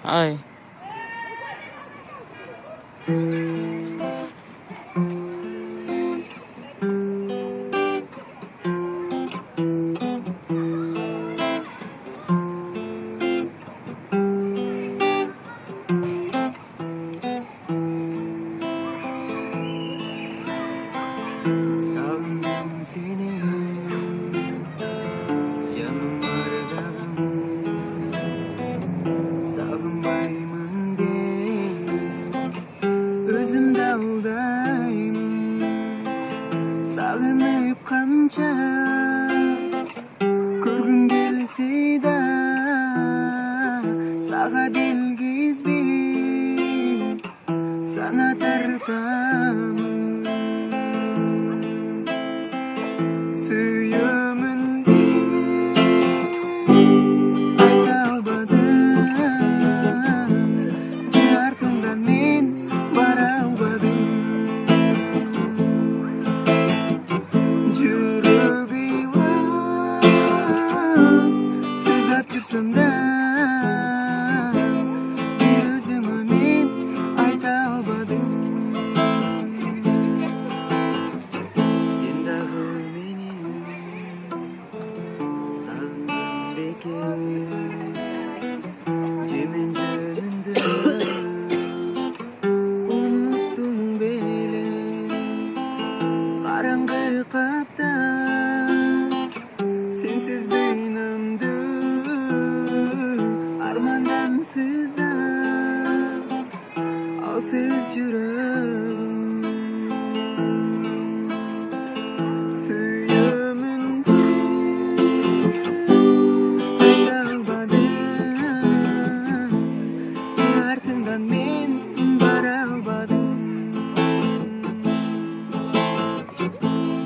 Ay. Sağındım seni yanımlardayım, sağınmayımın diye özümde aldayım. Sağınıp kança көргüm келсе да сага белгизбей сана тартамын. Suyumun ayta albadım, ciğertimden men bara albadım. Жүрегі илап сыздап жүрсем да bir өзүңө мен айта албадым. Сен дагы мени сагындың бекен, же мен жөнүндө уnuттуң беле? Караңгы капта сенсиз дүйнөмдү армандансыз да алсыз жүрөгүм. Suyumun ayta albadım, ciğertimden men bara albadım.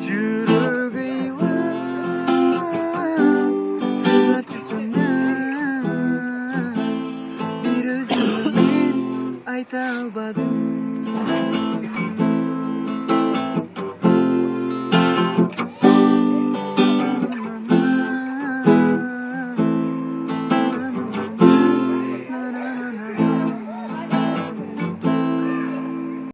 Жүрегі илап сыздап жүрсем да bir өзүмө мен айта албадым.